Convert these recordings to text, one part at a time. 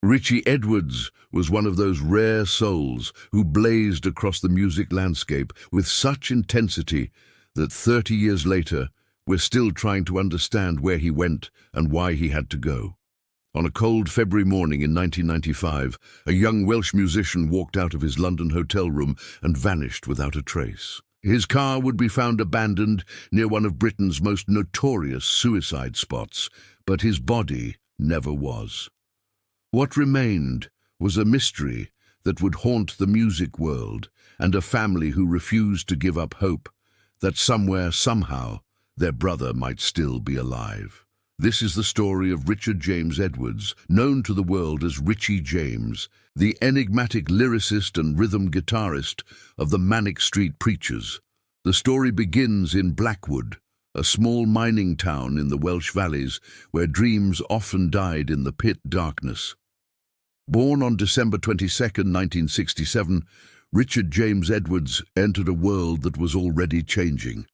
Richey Edwards was one of those rare souls who blazed across the music landscape with such intensity that 30 years later, we're still trying to understand where he went and why he had to go. On a cold February morning in 1995, a young Welsh musician walked out of his London hotel room and vanished without a trace. His car would be found abandoned near one of Britain's most notorious suicide spots, but his body never was. What remained was a mystery that would haunt the music world and a family who refused to give up hope that somewhere, somehow, their brother might still be alive. This is the story of Richard James Edwards, known to the world as Richey James, the enigmatic lyricist and rhythm guitarist of the Manic Street Preachers. The story begins in Blackwood, a small mining town in the Welsh valleys where dreams often died in the pit darkness. Born on December 22, 1967, Richard James Edwards entered a world that was already changing.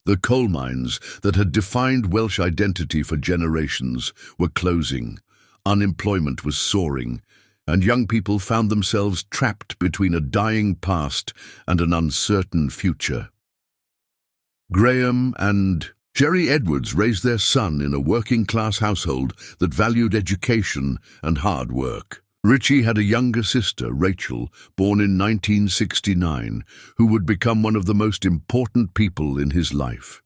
The coal mines that had defined Welsh identity for generations were closing, unemployment was soaring, and young people found themselves trapped between a dying past and an uncertain future. Graham and Jerry Edwards raised their son in a working-class household that valued education and hard work. Richey had a younger sister, Rachel, born in 1969, who would become one of the most important people in his life.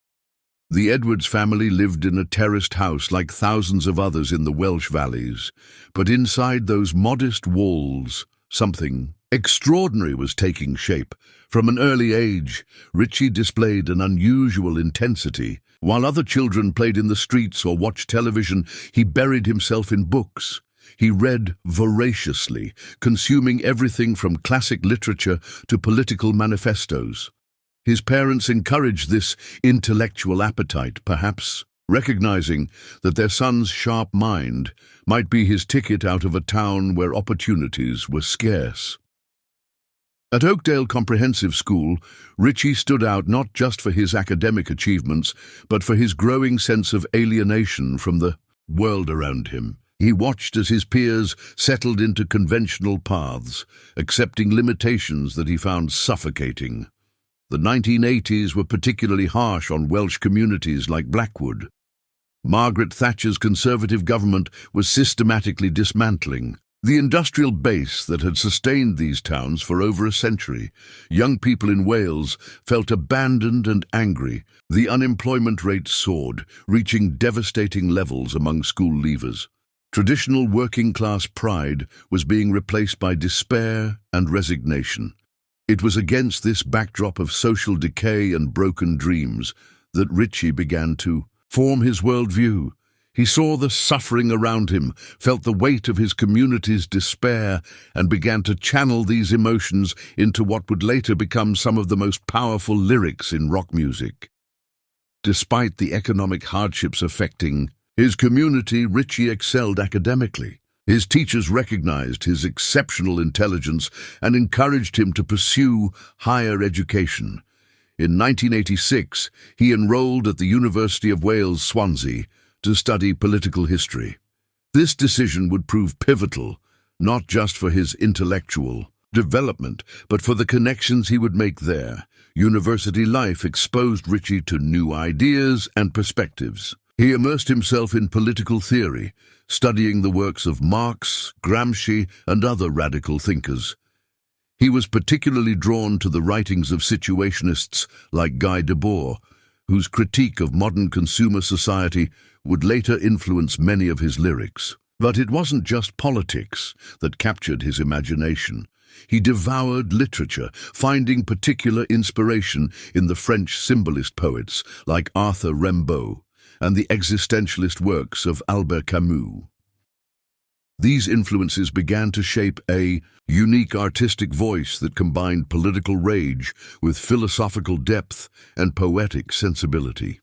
The Edwards family lived in a terraced house like thousands of others in the Welsh valleys, but inside those modest walls, something extraordinary was taking shape. From an early age, Richey displayed an unusual intensity. While other children played in the streets or watched television, he buried himself in books. He read voraciously, consuming everything from classic literature to political manifestos. His parents encouraged this intellectual appetite, perhaps recognizing that their son's sharp mind might be his ticket out of a town where opportunities were scarce. At Oakdale Comprehensive School, Richey stood out not just for his academic achievements, but for his growing sense of alienation from the world around him. He watched as his peers settled into conventional paths, accepting limitations that he found suffocating. The 1980s were particularly harsh on Welsh communities like Blackwood. Margaret Thatcher's Conservative government was systematically dismantling the industrial base that had sustained these towns for over a century. Young people in Wales felt abandoned and angry. The unemployment rate soared, reaching devastating levels among school leavers. Traditional working-class pride was being replaced by despair and resignation. It was against this backdrop of social decay and broken dreams that Richey began to form his worldview. He saw the suffering around him, felt the weight of his community's despair, and began to channel these emotions into what would later become some of the most powerful lyrics in rock music. Despite the economic hardships affecting his community, Richey excelled academically. His teachers recognized his exceptional intelligence and encouraged him to pursue higher education. In 1986, he enrolled at the University of Wales, Swansea, to study political history. This decision would prove pivotal, not just for his intellectual development, but for the connections he would make there. University life exposed Richey to new ideas and perspectives. He immersed himself in political theory, studying the works of Marx, Gramsci, and other radical thinkers. He was particularly drawn to the writings of situationists like Guy Debord, whose critique of modern consumer society would later influence many of his lyrics. But it wasn't just politics that captured his imagination. He devoured literature, finding particular inspiration in the French symbolist poets like Arthur Rimbaud and the existentialist works of Albert Camus. These influences began to shape a unique artistic voice that combined political rage with philosophical depth and poetic sensibility.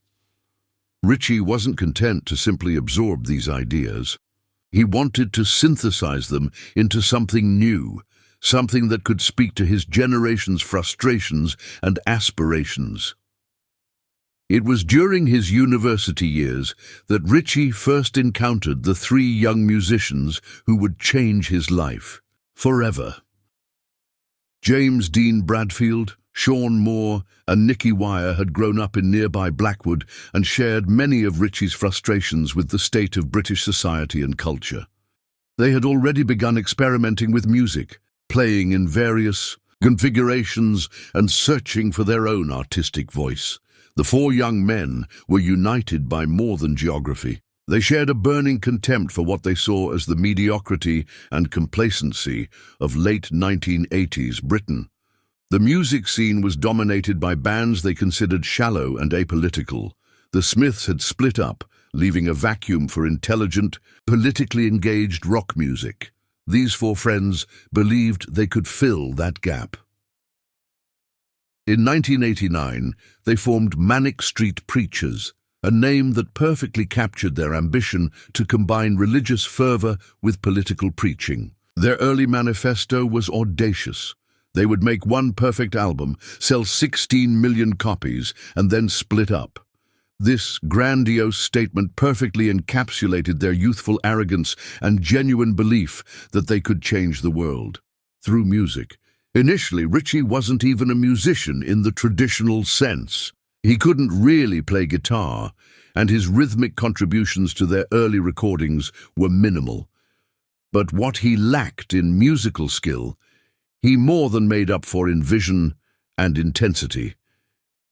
Richey wasn't content to simply absorb these ideas. He wanted to synthesize them into something new, something that could speak to his generation's frustrations and aspirations. It was during his university years that Richey first encountered the three young musicians who would change his life forever. James Dean Bradfield, Sean Moore, and Nicky Wire had grown up in nearby Blackwood and shared many of Richey's frustrations with the state of British society and culture. They had already begun experimenting with music, playing in various configurations and searching for their own artistic voice. The four young men were united by more than geography. They shared a burning contempt for what they saw as the mediocrity and complacency of late 1980s Britain. The music scene was dominated by bands they considered shallow and apolitical. The Smiths had split up, leaving a vacuum for intelligent, politically engaged rock music. These four friends believed they could fill that gap. In 1989, they formed Manic Street Preachers, a name that perfectly captured their ambition to combine religious fervor with political preaching. Their early manifesto was audacious. They would make one perfect album, sell 16 million copies, and then split up. This grandiose statement perfectly encapsulated their youthful arrogance and genuine belief that they could change the world through music. Initially, Richey wasn't even a musician in the traditional sense. He couldn't really play guitar, and his rhythmic contributions to their early recordings were minimal. But what he lacked in musical skill, he more than made up for in vision and intensity.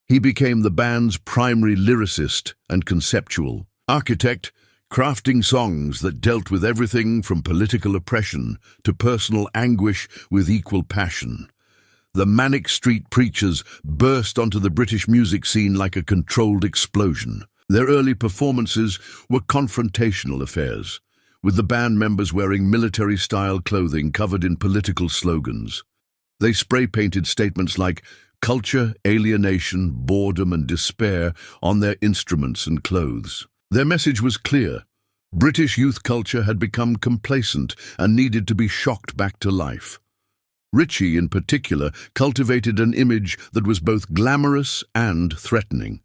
He became the band's primary lyricist and conceptual architect, crafting songs that dealt with everything from political oppression to personal anguish with equal passion. The Manic Street Preachers burst onto the British music scene like a controlled explosion. Their early performances were confrontational affairs, with the band members wearing military-style clothing covered in political slogans. They spray-painted statements like culture, alienation, boredom, and despair on their instruments and clothes. Their message was clear. British youth culture had become complacent and needed to be shocked back to life. Richey, in particular, cultivated an image that was both glamorous and threatening.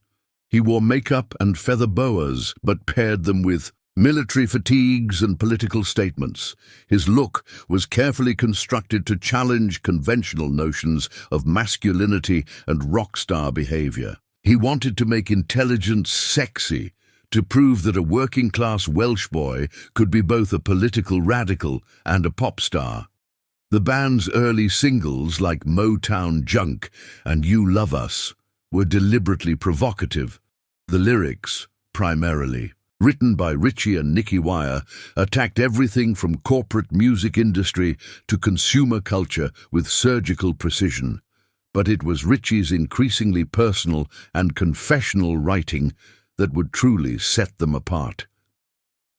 He wore makeup and feather boas, but paired them with military fatigues and political statements. His look was carefully constructed to challenge conventional notions of masculinity and rock star behavior. He wanted to make intelligence sexy, to prove that a working-class Welsh boy could be both a political radical and a pop star. The band's early singles like Motown Junk and You Love Us were deliberately provocative. The lyrics, primarily written by Richey and Nicky Wire, attacked everything from corporate music industry to consumer culture with surgical precision. But it was Richey's increasingly personal and confessional writing that would truly set them apart.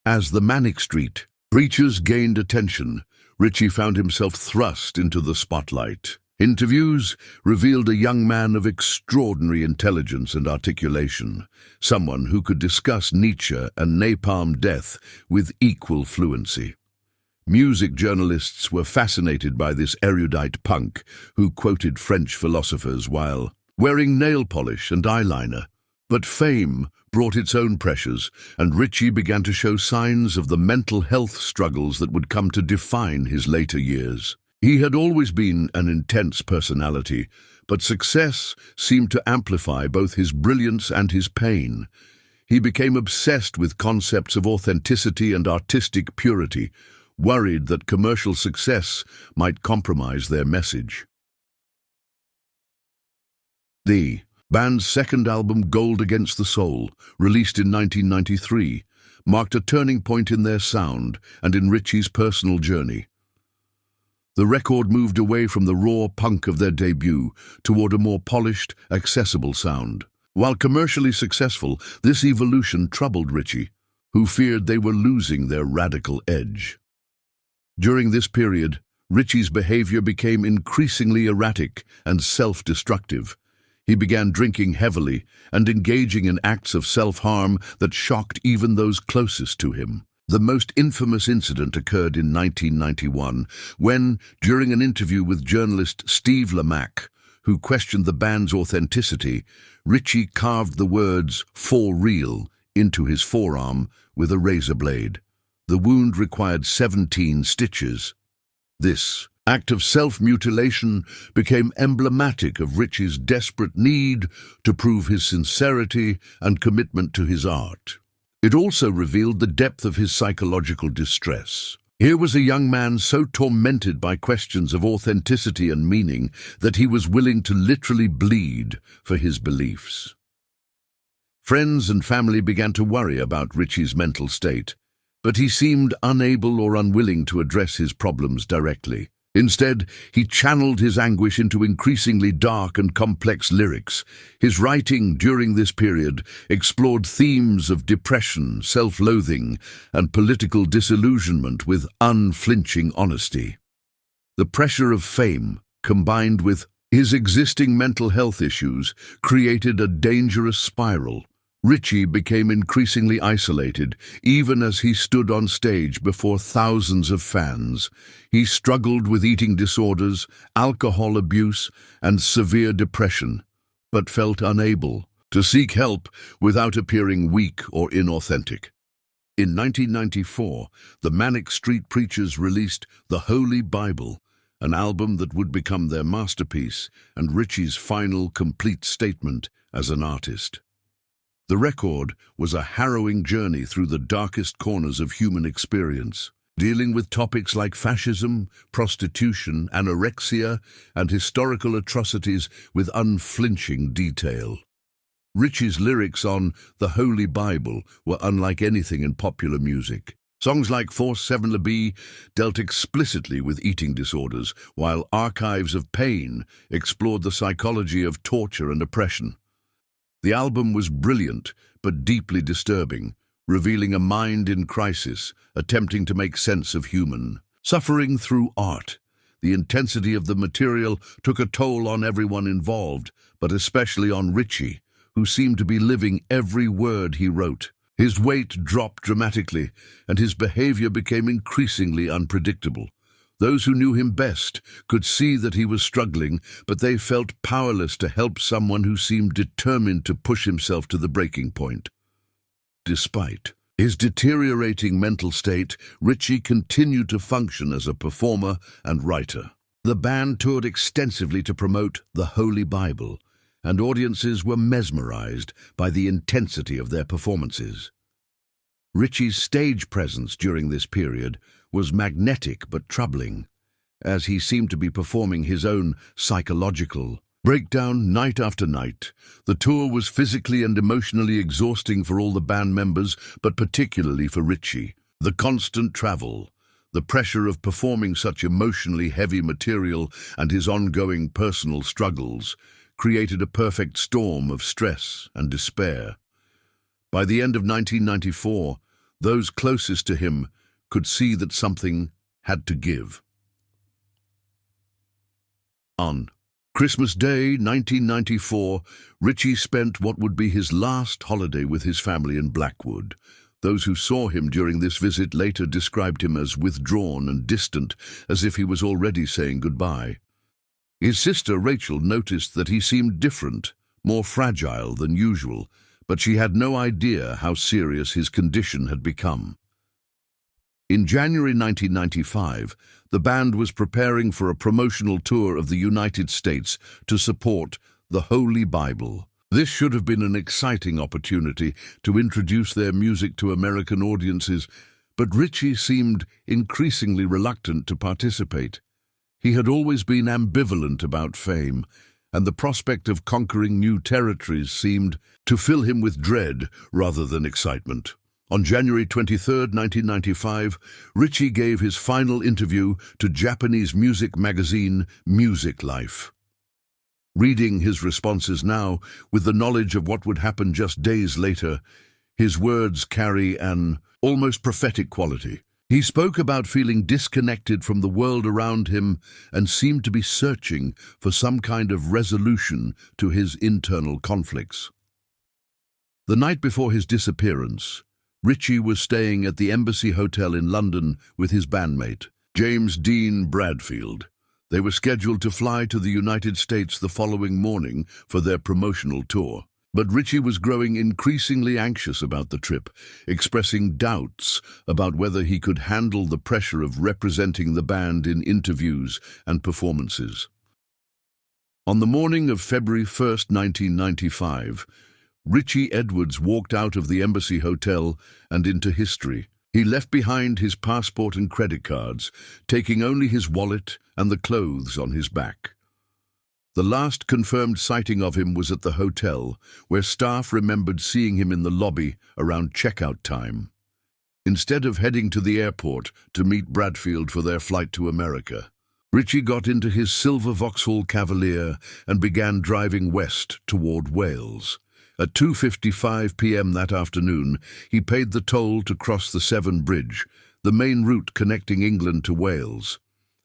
As the Manic Street Preachers gained attention, Richey found himself thrust into the spotlight. Interviews revealed a young man of extraordinary intelligence and articulation, someone who could discuss Nietzsche and Napalm Death with equal fluency. Music journalists were fascinated by this erudite punk who quoted French philosophers while wearing nail polish and eyeliner. But fame brought its own pressures, and Richey began to show signs of the mental health struggles that would come to define his later years. He had always been an intense personality, but success seemed to amplify both his brilliance and his pain. He became obsessed with concepts of authenticity and artistic purity, worried that commercial success might compromise their message. The band's second album, Gold Against the Soul, released in 1993, marked a turning point in their sound and in Richey's personal journey. The record moved away from the raw punk of their debut toward a more polished, accessible sound. While commercially successful, this evolution troubled Richey, who feared they were losing their radical edge. During this period, Richey's behavior became increasingly erratic and self-destructive. He began drinking heavily and engaging in acts of self-harm that shocked even those closest to him. The most infamous incident occurred in 1991 when, during an interview with journalist Steve Lamacq, who questioned the band's authenticity, Richey carved the words "for real" into his forearm with a razor blade. The wound required 17 stitches. This act of self-mutilation became emblematic of Richey's desperate need to prove his sincerity and commitment to his art. It also revealed the depth of his psychological distress. Here was a young man so tormented by questions of authenticity and meaning that he was willing to literally bleed for his beliefs. Friends and family began to worry about Richey's mental state, but he seemed unable or unwilling to address his problems directly. Instead, he channeled his anguish into increasingly dark and complex lyrics. His writing during this period explored themes of depression, self-loathing, and political disillusionment with unflinching honesty. The pressure of fame, combined with his existing mental health issues, created a dangerous spiral. Richey became increasingly isolated, even as he stood on stage before thousands of fans. He struggled with eating disorders, alcohol abuse, and severe depression, but felt unable to seek help without appearing weak or inauthentic. In 1994, the Manic Street Preachers released The Holy Bible, an album that would become their masterpiece and Richey's final complete statement as an artist. The record was a harrowing journey through the darkest corners of human experience, dealing with topics like fascism, prostitution, anorexia, and historical atrocities with unflinching detail. Richey's lyrics on The Holy Bible were unlike anything in popular music. Songs like Force 7 Le B dealt explicitly with eating disorders, while Archives of Pain explored the psychology of torture and oppression. The album was brilliant but deeply disturbing, revealing a mind in crisis, attempting to make sense of human suffering through art. The intensity of the material took a toll on everyone involved, but especially on Richey, who seemed to be living every word he wrote. His weight dropped dramatically, and his behavior became increasingly unpredictable. Those who knew him best could see that he was struggling, but they felt powerless to help someone who seemed determined to push himself to the breaking point. Despite his deteriorating mental state, Richey continued to function as a performer and writer. The band toured extensively to promote The Holy Bible, and audiences were mesmerized by the intensity of their performances. Richey's stage presence during this period was magnetic but troubling, as he seemed to be performing his own psychological breakdown night after night. The tour was physically and emotionally exhausting for all the band members, but particularly for Richey. The constant travel, the pressure of performing such emotionally heavy material, and his ongoing personal struggles created a perfect storm of stress and despair. By the end of 1994, those closest to him could see that something had to give. On Christmas Day, 1994, Richey spent what would be his last holiday with his family in Blackwood. Those who saw him during this visit later described him as withdrawn and distant, as if he was already saying goodbye. His sister Rachel noticed that he seemed different, more fragile than usual, but she had no idea how serious his condition had become. In January 1995, the band was preparing for a promotional tour of the United States to support The Holy Bible. This should have been an exciting opportunity to introduce their music to American audiences, but Richey seemed increasingly reluctant to participate. He had always been ambivalent about fame, and the prospect of conquering new territories seemed to fill him with dread rather than excitement. On January 23, 1995, Richey gave his final interview to Japanese music magazine Music Life. Reading his responses now, with the knowledge of what would happen just days later, his words carry an almost prophetic quality. He spoke about feeling disconnected from the world around him and seemed to be searching for some kind of resolution to his internal conflicts. The night before his disappearance, Richey was staying at the Embassy Hotel in London with his bandmate, James Dean Bradfield. They were scheduled to fly to the United States the following morning for their promotional tour. But Richey was growing increasingly anxious about the trip, expressing doubts about whether he could handle the pressure of representing the band in interviews and performances. On the morning of February 1st, 1995, Richey Edwards walked out of the Embassy Hotel and into history. He left behind his passport and credit cards, taking only his wallet and the clothes on his back. The last confirmed sighting of him was at the hotel, where staff remembered seeing him in the lobby around checkout time. Instead of heading to the airport to meet Bradfield for their flight to America, Richey got into his silver Vauxhall Cavalier and began driving west toward Wales. At 2:55 p.m. that afternoon, he paid the toll to cross the Severn Bridge, the main route connecting England to Wales.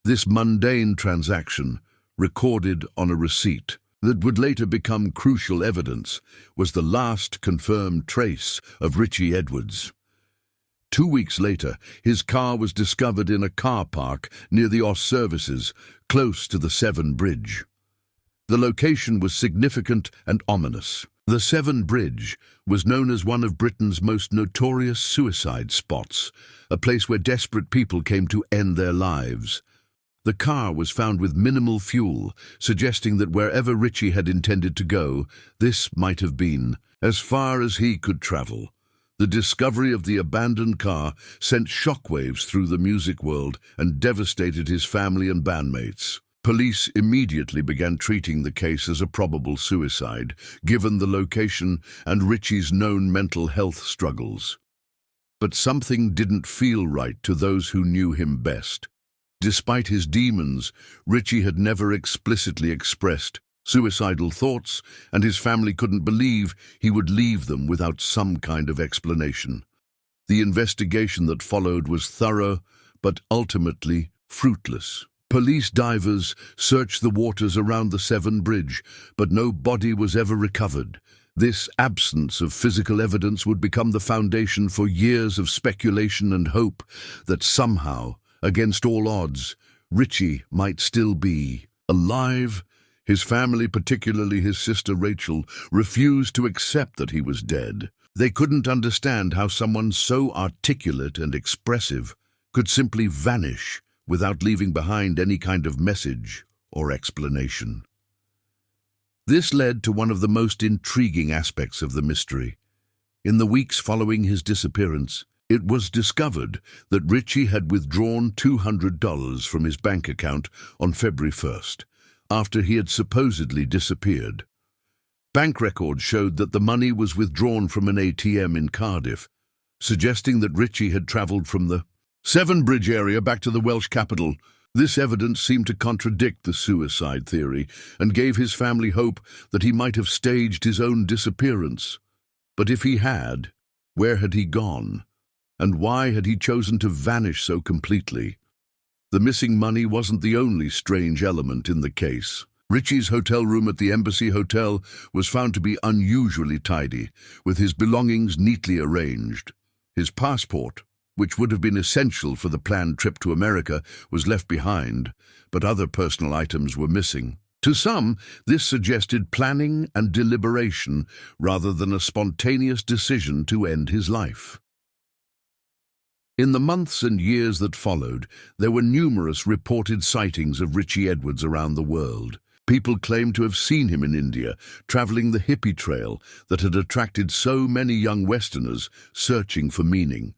This mundane transaction, recorded on a receipt that would later become crucial evidence, was the last confirmed trace of Richey Edwards. 2 weeks later, his car was discovered in a car park near the Os Services, close to the Severn Bridge. The location was significant and ominous. The Severn Bridge was known as one of Britain's most notorious suicide spots, a place where desperate people came to end their lives. The car was found with minimal fuel, suggesting that wherever Richey had intended to go, this might have been as far as he could travel. The discovery of the abandoned car sent shockwaves through the music world and devastated his family and bandmates. Police immediately began treating the case as a probable suicide, given the location and Richey's known mental health struggles. But something didn't feel right to those who knew him best. Despite his demons, Richey had never explicitly expressed suicidal thoughts, and his family couldn't believe he would leave them without some kind of explanation. The investigation that followed was thorough, but ultimately fruitless. Police divers searched the waters around the Severn Bridge, but no body was ever recovered. This absence of physical evidence would become the foundation for years of speculation and hope that somehow, against all odds, Richey might still be alive. His family, particularly his sister Rachel, refused to accept that he was dead. They couldn't understand how someone so articulate and expressive could simply vanish without leaving behind any kind of message or explanation. This led to one of the most intriguing aspects of the mystery. In the weeks following his disappearance, it was discovered that Richey had withdrawn $200 from his bank account on February 1st, after he had supposedly disappeared. Bank records showed that the money was withdrawn from an ATM in Cardiff, suggesting that Richey had travelled from the Severn Bridge area back to the Welsh capital. This evidence seemed to contradict the suicide theory and gave his family hope that he might have staged his own disappearance. But if he had, where had he gone? And why had he chosen to vanish so completely? The missing money wasn't the only strange element in the case. Richey's hotel room at the Embassy Hotel was found to be unusually tidy, with his belongings neatly arranged. His passport, which would have been essential for the planned trip to America, was left behind, but other personal items were missing. To some, this suggested planning and deliberation rather than a spontaneous decision to end his life. In the months and years that followed, there were numerous reported sightings of Richey Edwards around the world. People claimed to have seen him in India, travelling the hippie trail that had attracted so many young Westerners searching for meaning.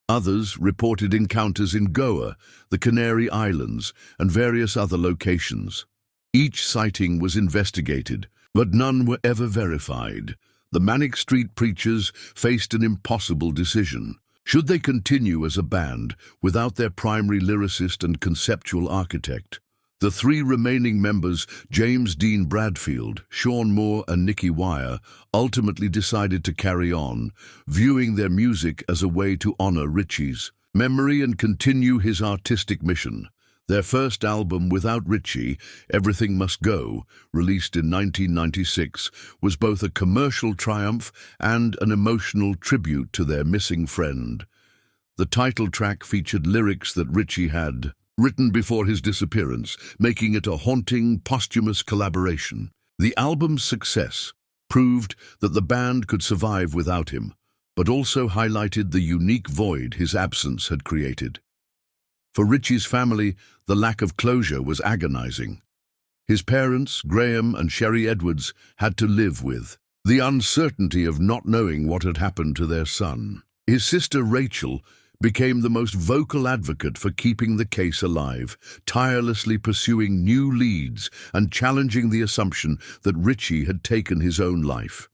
Others reported encounters in Goa, the Canary Islands, and various other locations. Each sighting was investigated, but none were ever verified. The Manic Street Preachers faced an impossible decision. Should they continue as a band without their primary lyricist and conceptual architect? The three remaining members, James Dean Bradfield, Sean Moore and Nicky Wire, ultimately decided to carry on, viewing their music as a way to honor Richey's memory and continue his artistic mission. Their first album without Richey, Everything Must Go, released in 1996, was both a commercial triumph and an emotional tribute to their missing friend. The title track featured lyrics that Richey had written before his disappearance, making it a haunting, posthumous collaboration. The album's success proved that the band could survive without him, but also highlighted the unique void his absence had created. For Richey's family, the lack of closure was agonizing. His parents, Graham and Sherry Edwards, had to live with the uncertainty of not knowing what had happened to their son. His sister Rachel became the most vocal advocate for keeping the case alive, tirelessly pursuing new leads and challenging the assumption that Richey had taken his own life.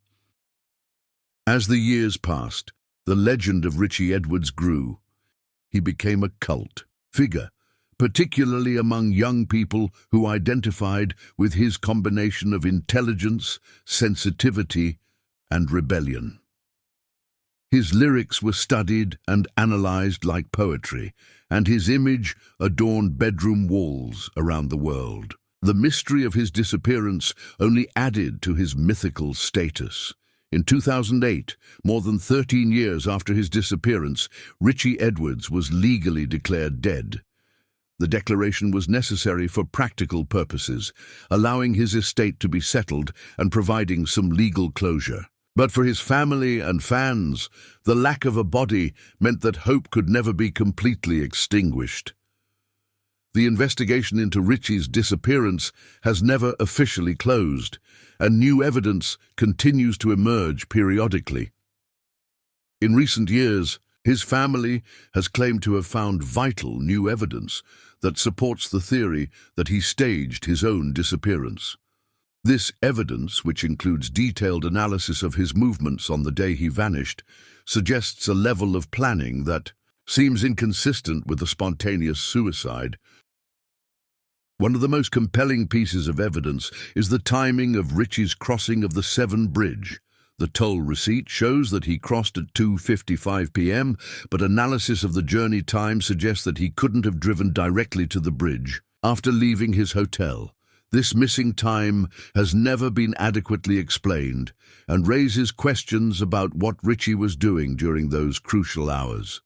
As the years passed, the legend of Richey Edwards grew. He became a cult figure, particularly among young people who identified with his combination of intelligence, sensitivity, and rebellion. His lyrics were studied and analyzed like poetry, and his image adorned bedroom walls around the world. The mystery of his disappearance only added to his mythical status. In 2008, more than 13 years after his disappearance, Richey Edwards was legally declared dead. The declaration was necessary for practical purposes, allowing his estate to be settled and providing some legal closure. But for his family and fans, the lack of a body meant that hope could never be completely extinguished. The investigation into Richey's disappearance has never officially closed, and new evidence continues to emerge periodically. In recent years, his family has claimed to have found vital new evidence that supports the theory that he staged his own disappearance. This evidence, which includes detailed analysis of his movements on the day he vanished, suggests a level of planning that seems inconsistent with a spontaneous suicide. One of the most compelling pieces of evidence is the timing of Richey's crossing of the Severn Bridge. The toll receipt shows that he crossed at 2:55 p.m., but analysis of the journey time suggests that he couldn't have driven directly to the bridge after leaving his hotel. This missing time has never been adequately explained and raises questions about what Richey was doing during those crucial hours.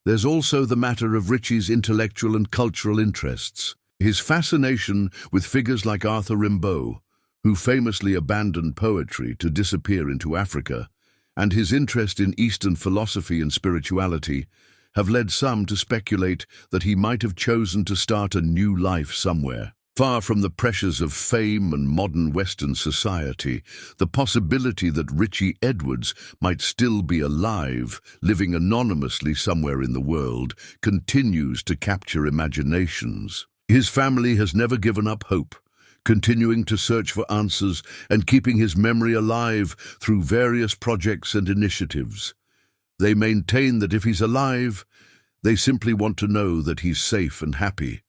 There's also the matter of Richey's intellectual and cultural interests. His fascination with figures like Arthur Rimbaud, who famously abandoned poetry to disappear into Africa, and his interest in Eastern philosophy and spirituality have led some to speculate that he might have chosen to start a new life somewhere. Far from the pressures of fame and modern Western society, the possibility that Richey Edwards might still be alive, living anonymously somewhere in the world, continues to capture imaginations. His family has never given up hope, continuing to search for answers and keeping his memory alive through various projects and initiatives. They maintain that if he's alive, they simply want to know that he's safe and happy.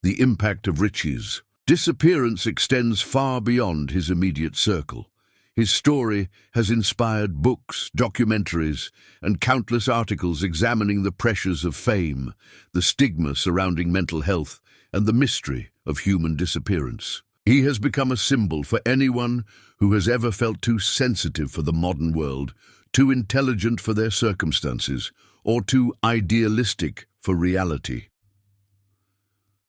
The impact of Richey's disappearance extends far beyond his immediate circle. His story has inspired books, documentaries, and countless articles examining the pressures of fame, the stigma surrounding mental health, and the mystery of human disappearance. He has become a symbol for anyone who has ever felt too sensitive for the modern world, too intelligent for their circumstances, or too idealistic for reality.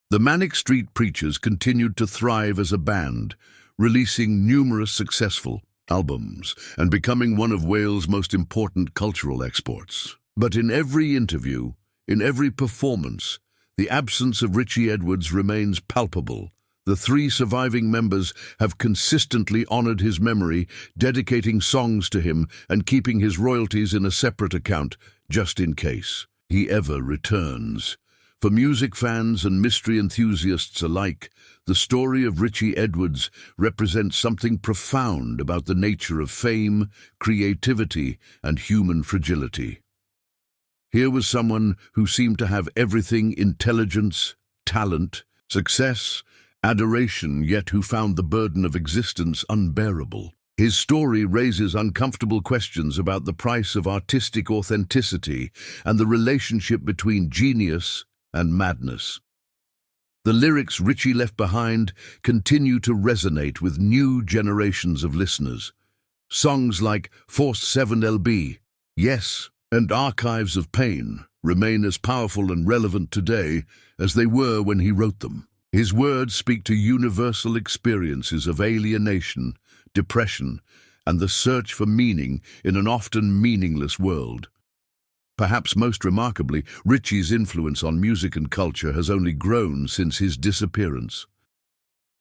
The Manic Street Preachers continued to thrive as a band, releasing numerous successful albums and becoming one of Wales' most important cultural exports. But in every interview, in every performance, the absence of Richey Edwards remains palpable. The three surviving members have consistently honored his memory, dedicating songs to him and keeping his royalties in a separate account, just in case he ever returns. For music fans and mystery enthusiasts alike, the story of Richey Edwards represents something profound about the nature of fame, creativity, and human fragility. Here was someone who seemed to have everything: intelligence, talent, success, adoration, yet who found the burden of existence unbearable. His story raises uncomfortable questions about the price of artistic authenticity and the relationship between genius and madness. The lyrics Richey left behind continue to resonate with new generations of listeners. Songs like Force 7 LB, Yes, and Archives of Pain remain as powerful and relevant today as they were when he wrote them. His words speak to universal experiences of alienation, depression, and the search for meaning in an often meaningless world. Perhaps most remarkably, Richey's influence on music and culture has only grown since his disappearance.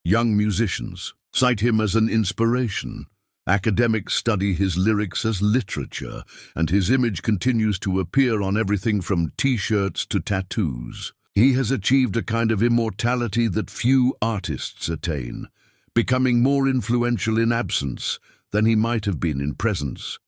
Young musicians cite him as an inspiration. Academics study his lyrics as literature, and his image continues to appear on everything from T-shirts to tattoos. He has achieved a kind of immortality that few artists attain, becoming more influential in absence than he might have been in presence.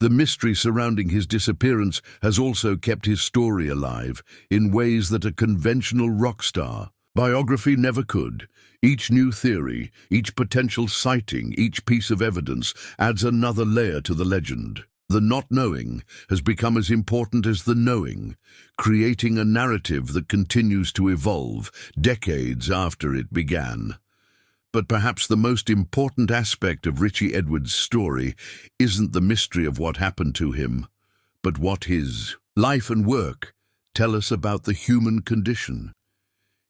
The mystery surrounding his disappearance has also kept his story alive in ways that a conventional rock star biography never could. Each new theory, each potential sighting, each piece of evidence adds another layer to the legend. The not knowing has become as important as the knowing, creating a narrative that continues to evolve decades after it began. But perhaps the most important aspect of Richey Edwards' story isn't the mystery of what happened to him, but what his life and work tell us about the human condition.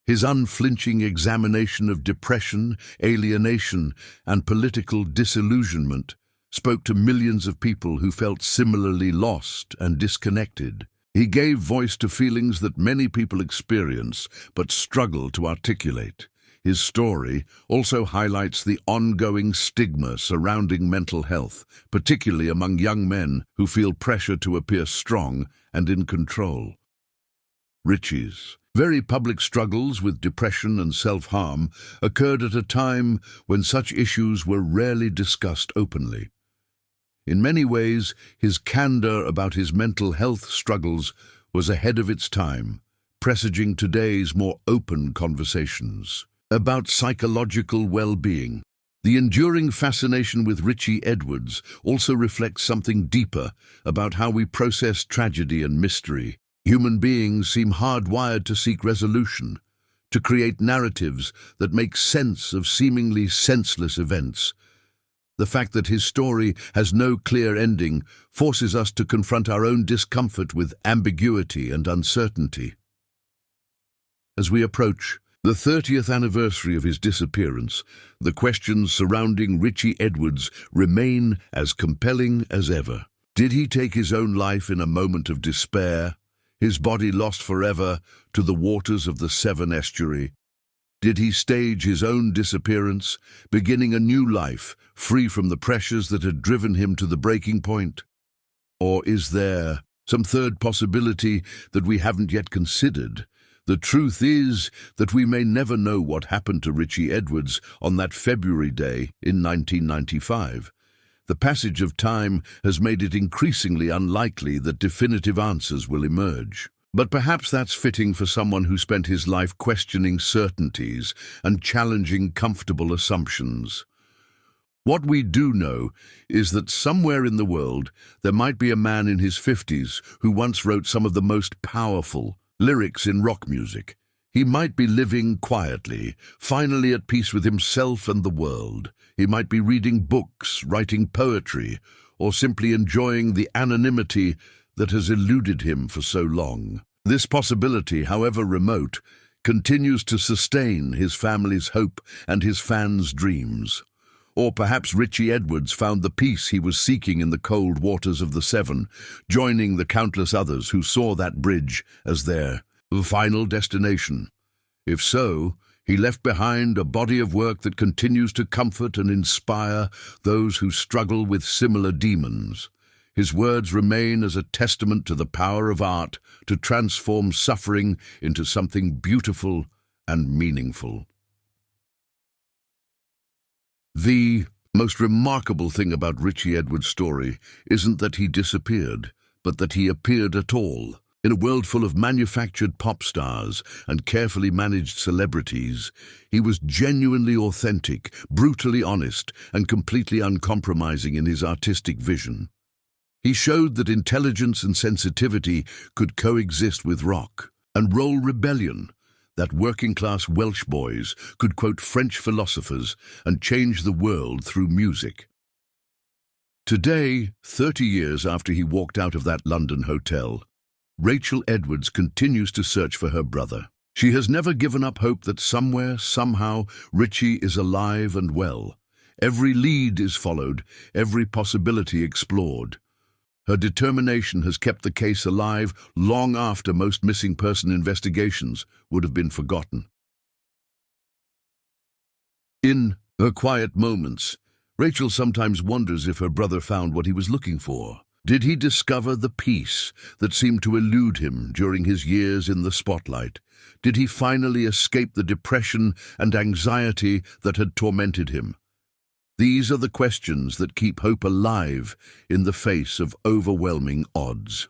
His unflinching examination of depression, alienation, and political disillusionment spoke to millions of people who felt similarly lost and disconnected. He gave voice to feelings that many people experience but struggle to articulate. His story also highlights the ongoing stigma surrounding mental health, particularly among young men who feel pressure to appear strong and in control. Richey's very public struggles with depression and self-harm occurred at a time when such issues were rarely discussed openly. In many ways, his candor about his mental health struggles was ahead of its time, presaging today's more open conversations about psychological well-being. The enduring fascination with Richey Edwards also reflects something deeper about how we process tragedy and mystery. Human beings seem hardwired to seek resolution, to create narratives that make sense of seemingly senseless events. The fact that his story has no clear ending forces us to confront our own discomfort with ambiguity and uncertainty. As we approach the 30th anniversary of his disappearance, the questions surrounding Richey Edwards remain as compelling as ever. Did he take his own life in a moment of despair, his body lost forever to the waters of the Severn estuary? Did he stage his own disappearance, beginning a new life, free from the pressures that had driven him to the breaking point? Or is there some third possibility that we haven't yet considered? The truth is that we may never know what happened to Richey Edwards on that February day in 1995. The passage of time has made it increasingly unlikely that definitive answers will emerge. But perhaps that's fitting for someone who spent his life questioning certainties and challenging comfortable assumptions. What we do know is that somewhere in the world there might be a man in his 50s who once wrote some of the most powerful lyrics in rock music. He might be living quietly, finally at peace with himself and the world. He might be reading books, writing poetry, or simply enjoying the anonymity that has eluded him for so long. This possibility, however remote, continues to sustain his family's hope and his fans' dreams. Or perhaps Richey Edwards found the peace he was seeking in the cold waters of the Severn, joining the countless others who saw that bridge as their final destination. If so, he left behind a body of work that continues to comfort and inspire those who struggle with similar demons. His words remain as a testament to the power of art to transform suffering into something beautiful and meaningful. The most remarkable thing about Richey Edwards' story isn't that he disappeared, but that he appeared at all. In a world full of manufactured pop stars and carefully managed celebrities, he was genuinely authentic, brutally honest, and completely uncompromising in his artistic vision. He showed that intelligence and sensitivity could coexist with rock and roll rebellion, that working-class Welsh boys could quote French philosophers and change the world through music. Today, 30 years after he walked out of that London hotel, Rachel Edwards continues to search for her brother. She has never given up hope that somewhere, somehow, Richey is alive and well. Every lead is followed, every possibility explored. Her determination has kept the case alive long after most missing person investigations would have been forgotten. In her quiet moments, Rachel sometimes wonders if her brother found what he was looking for. Did he discover the peace that seemed to elude him during his years in the spotlight? Did he finally escape the depression and anxiety that had tormented him? These are the questions that keep hope alive in the face of overwhelming odds.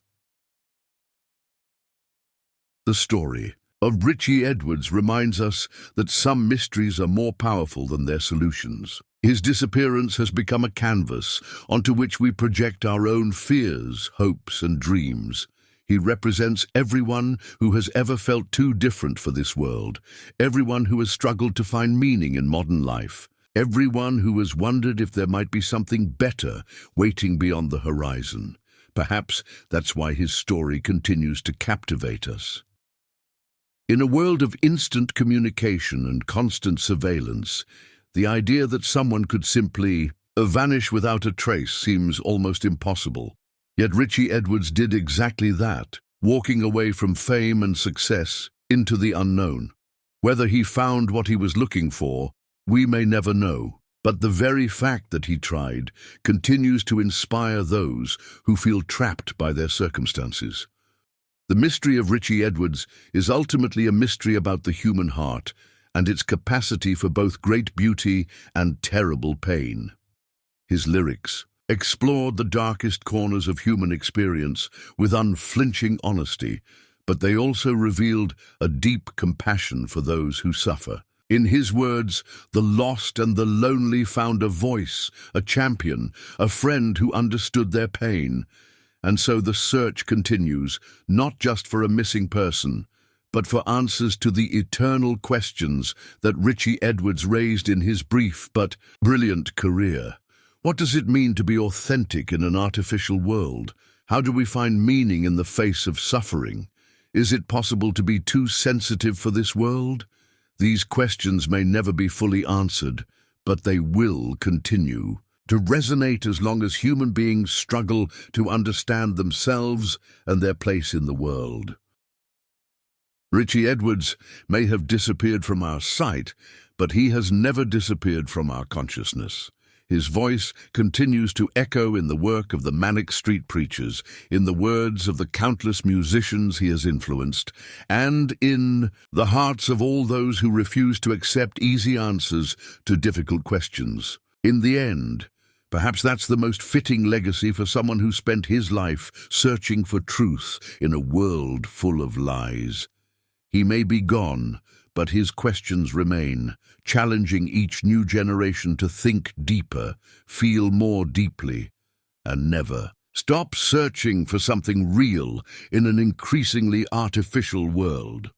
The story of Richey Edwards reminds us that some mysteries are more powerful than their solutions. His disappearance has become a canvas onto which we project our own fears, hopes, and dreams. He represents everyone who has ever felt too different for this world, everyone who has struggled to find meaning in modern life, everyone who has wondered if there might be something better waiting beyond the horizon. Perhaps that's why his story continues to captivate us. In a world of instant communication and constant surveillance, the idea that someone could simply vanish without a trace seems almost impossible. Yet Richey Edwards did exactly that, walking away from fame and success into the unknown. Whether he found what he was looking for, we may never know, but the very fact that he tried continues to inspire those who feel trapped by their circumstances. The mystery of Richey Edwards is ultimately a mystery about the human heart and its capacity for both great beauty and terrible pain. His lyrics explored the darkest corners of human experience with unflinching honesty, but they also revealed a deep compassion for those who suffer. In his words, the lost and the lonely found a voice, a champion, a friend who understood their pain. And so the search continues, not just for a missing person, but for answers to the eternal questions that Richey Edwards raised in his brief but brilliant career. What does it mean to be authentic in an artificial world? How do we find meaning in the face of suffering? Is it possible to be too sensitive for this world? These questions may never be fully answered, but they will continue to resonate as long as human beings struggle to understand themselves and their place in the world. Richey Edwards may have disappeared from our sight, but he has never disappeared from our consciousness. His voice continues to echo in the work of the Manic street preachers, in the words of the countless musicians he has influenced, and in the hearts of all those who refuse to accept easy answers to difficult questions. In the end, perhaps that's the most fitting legacy for someone who spent his life searching for truth in a world full of lies. He may be gone, but his questions remain, challenging each new generation to think deeper, feel more deeply, and never stop searching for something real in an increasingly artificial world.